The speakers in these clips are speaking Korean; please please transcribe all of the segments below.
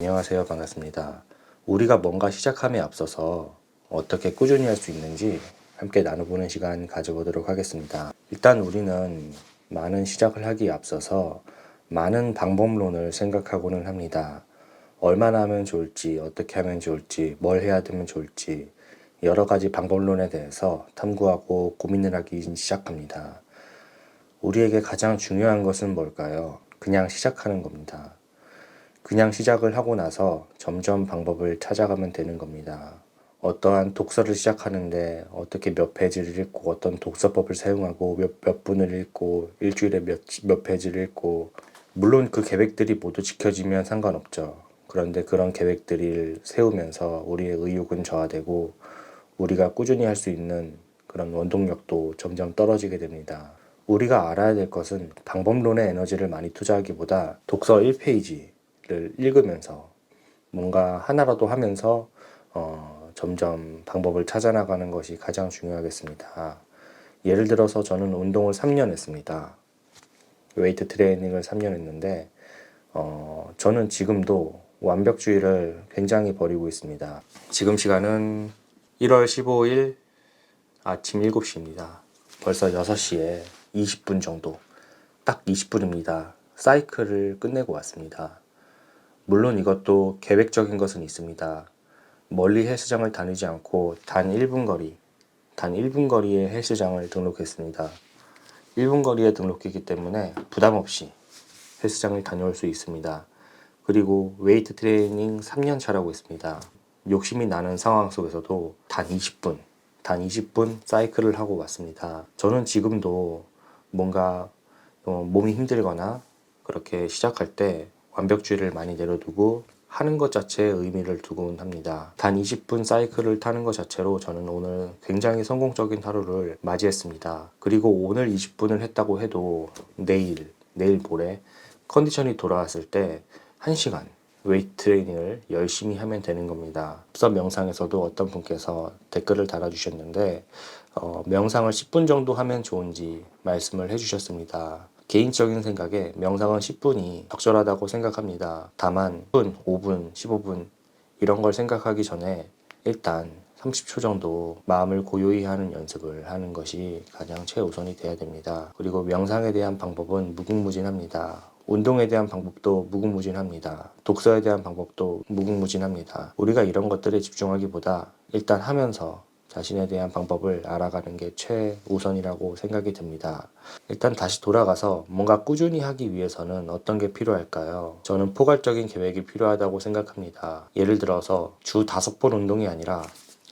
안녕하세요. 반갑습니다. 우리가 뭔가 시작함에 앞서서 어떻게 꾸준히 할 수 있는지 함께 나눠보는 시간 가져보도록 하겠습니다. 일단 우리는 많은 시작을 하기에 앞서서 많은 방법론을 생각하고는 합니다. 얼마나 하면 좋을지, 어떻게 하면 좋을지, 뭘 해야 되면 좋을지 여러 가지 방법론에 대해서 탐구하고 고민을 하기 시작합니다. 우리에게 가장 중요한 것은 뭘까요? 그냥 시작하는 겁니다. 그냥 시작을 하고 나서 점점 방법을 찾아가면 되는 겁니다. 어떠한 독서를 시작하는데 어떻게 몇 페이지를 읽고 어떤 독서법을 사용하고 몇 분을 읽고 일주일에 몇 페이지를 읽고 물론 그 계획들이 모두 지켜지면 상관없죠. 그런데 그런 계획들을 세우면서 우리의 의욕은 저하되고 우리가 꾸준히 할 수 있는 그런 원동력도 점점 떨어지게 됩니다. 우리가 알아야 될 것은 방법론에 에너지를 많이 투자하기보다 독서 1페이지를 읽으면서 뭔가 하나라도 하면서 점점 방법을 찾아나가는 것이 가장 중요하겠습니다. 예를 들어서 저는 운동을 3년 했습니다. 웨이트 트레이닝을 3년 했는데 저는 지금도 완벽주의를 굉장히 버리고 있습니다. 지금 시간은 1월 15일 아침 7시입니다. 벌써 6시에 20분 정도, 딱 20분입니다. 사이클을 끝내고 왔습니다. 물론 이것도 계획적인 것은 있습니다. 멀리 헬스장을 다니지 않고 단 1분 거리의 헬스장을 등록했습니다. 1분 거리에 등록했기 때문에 부담 없이 헬스장을 다녀올 수 있습니다. 그리고 웨이트 트레이닝 3년 차라고 했습니다. 욕심이 나는 상황 속에서도 단 20분 사이클을 하고 왔습니다. 저는 지금도 뭔가 몸이 힘들거나 그렇게 시작할 때 완벽주의를 많이 내려두고 하는 것 자체에 의미를 두곤 합니다. 단 20분 사이클을 타는 것 자체로 저는 오늘 굉장히 성공적인 하루를 맞이했습니다. 그리고 오늘 20분을 했다고 해도 내일 모레 컨디션이 돌아왔을 때 1시간 웨이트 트레이닝을 열심히 하면 되는 겁니다. 앞서 명상에서도 어떤 분께서 댓글을 달아주셨는데 명상을 10분 정도 하면 좋은지 말씀을 해주셨습니다. 개인적인 생각에 명상은 10분이 적절하다고 생각합니다. 다만 10분, 5분, 15분 이런 걸 생각하기 전에 일단 30초 정도 마음을 고요히 하는 연습을 하는 것이 가장 최우선이 돼야 됩니다. 그리고 명상에 대한 방법은 무궁무진합니다. 운동에 대한 방법도 무궁무진합니다. 독서에 대한 방법도 무궁무진합니다. 우리가 이런 것들에 집중하기보다 일단 하면서 자신에 대한 방법을 알아가는 게 최우선이라고 생각이 듭니다. 일단 다시 돌아가서 뭔가 꾸준히 하기 위해서는 어떤 게 필요할까요? 저는 포괄적인 계획이 필요하다고 생각합니다. 예를 들어서 주 5번 운동이 아니라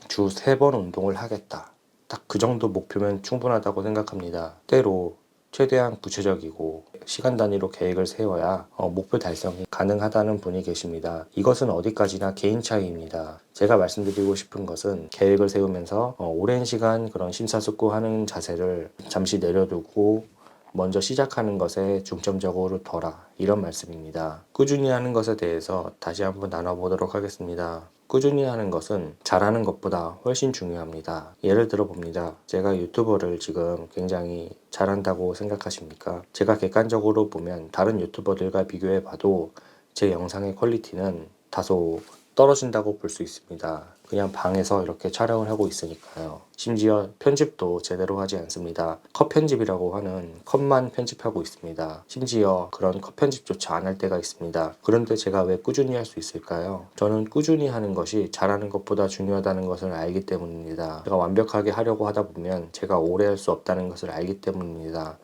주 3번 운동을 하겠다. 딱 그 정도 목표면 충분하다고 생각합니다. 때로 최대한 구체적이고 시간 단위로 계획을 세워야 목표 달성이 가능하다는 분이 계십니다. 이것은 어디까지나 개인 차이입니다. 제가 말씀드리고 싶은 것은 계획을 세우면서 오랜 시간 그런 심사숙고하는 자세를 잠시 내려두고 먼저 시작하는 것에 중점적으로 둬라, 이런 말씀입니다. 꾸준히 하는 것에 대해서 다시 한번 나눠보도록 하겠습니다. 꾸준히 하는 것은 잘하는 것보다 훨씬 중요합니다. 예를 들어 봅니다. 제가 유튜버를 지금 굉장히 잘한다고 생각하십니까? 제가 객관적으로 보면 다른 유튜버들과 비교해 봐도 제 영상의 퀄리티는 다소 떨어진다고 볼 수 있습니다. 그냥 방에서 이렇게 촬영을 하고 있으니까요. 심지어 편집도 제대로 하지 않습니다. 컷 편집이라고 하는 컷만 편집하고 있습니다. 심지어 그런 컷 편집조차 안 할 때가 있습니다. 그런데 제가 왜 꾸준히 할 수 있을까요? 저는 꾸준히 하는 것이 잘하는 것보다 중요하다는 것을 알기 때문입니다. 제가 완벽하게 하려고 하다 보면 제가 오래 할 수 없다는 것을 알기 때문입니다.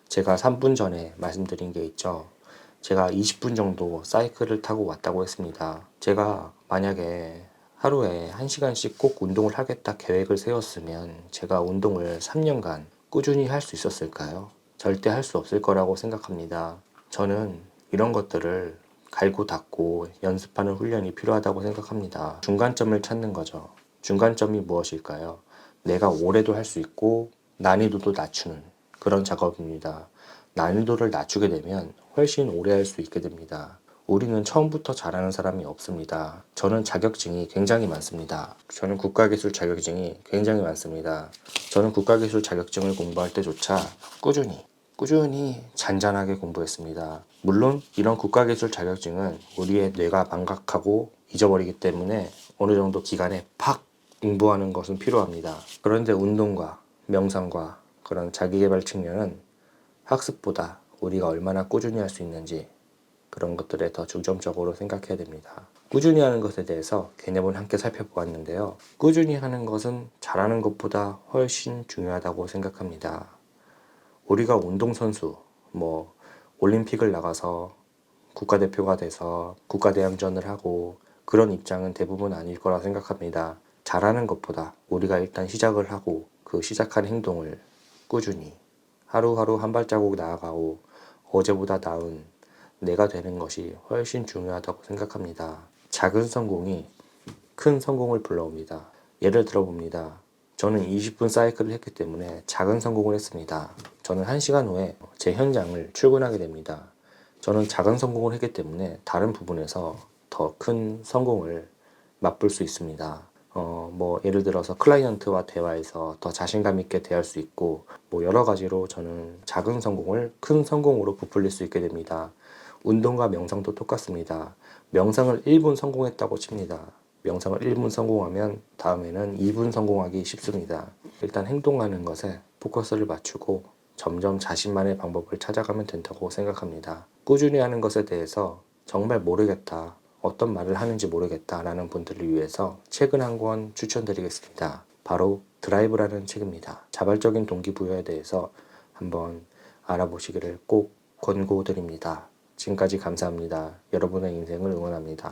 제가 3분 전에 말씀드린 게 있죠. 제가 20분 정도 사이클을 타고 왔다고 했습니다. 제가 만약에 하루에 1시간씩 꼭 운동을 하겠다 계획을 세웠으면 제가 운동을 3년간 꾸준히 할 수 있었을까요? 절대 할 수 없을 거라고 생각합니다. 저는 이런 것들을 갈고 닦고 연습하는 훈련이 필요하다고 생각합니다. 중간점을 찾는 거죠. 중간점이 무엇일까요? 내가 오래도 할 수 있고 난이도도 낮추는 그런 작업입니다. 난이도를 낮추게 되면 훨씬 오래 할 수 있게 됩니다. 우리는 처음부터 잘하는 사람이 없습니다. 저는 자격증이 굉장히 많습니다. 저는 국가기술 자격증이 굉장히 많습니다. 저는 국가기술 자격증을 공부할 때조차 꾸준히 잔잔하게 공부했습니다. 물론 이런 국가기술 자격증은 우리의 뇌가 망각하고 잊어버리기 때문에 어느 정도 기간에 팍 공부하는 것은 필요합니다. 그런데 운동과 명상과 그런 자기계발 측면은 학습보다 우리가 얼마나 꾸준히 할 수 있는지 그런 것들에 더 중점적으로 생각해야 됩니다. 꾸준히 하는 것에 대해서 개념을 함께 살펴보았는데요. 꾸준히 하는 것은 잘하는 것보다 훨씬 중요하다고 생각합니다. 우리가 운동선수, 올림픽을 나가서 국가대표가 돼서 국가대항전을 하고 그런 입장은 대부분 아닐 거라 생각합니다. 잘하는 것보다 우리가 일단 시작을 하고 그 시작한 행동을 꾸준히 하루하루 한 발자국 나아가고 어제보다 나은 내가 되는 것이 훨씬 중요하다고 생각합니다. 작은 성공이 큰 성공을 불러옵니다. 예를 들어봅니다. 저는 20분 사이클을 했기 때문에 작은 성공을 했습니다. 저는 1시간 후에 제 현장을 출근하게 됩니다. 저는 작은 성공을 했기 때문에 다른 부분에서 더 큰 성공을 맛볼 수 있습니다. 예를 들어서 클라이언트와 대화해서 더 자신감 있게 대할 수 있고, 여러 가지로 저는 작은 성공을 큰 성공으로 부풀릴 수 있게 됩니다. 운동과 명상도 똑같습니다. 명상을 1분 성공했다고 칩니다. 명상을 1분 성공하면 다음에는 2분 성공하기 쉽습니다. 일단 행동하는 것에 포커스를 맞추고 점점 자신만의 방법을 찾아가면 된다고 생각합니다. 꾸준히 하는 것에 대해서 정말 모르겠다, 어떤 말을 하는지 모르겠다 라는 분들을 위해서 책은 한 권 추천드리겠습니다. 바로 드라이브라는 책입니다. 자발적인 동기부여에 대해서 한번 알아보시기를 꼭 권고드립니다. 지금까지 감사합니다. 여러분의 인생을 응원합니다.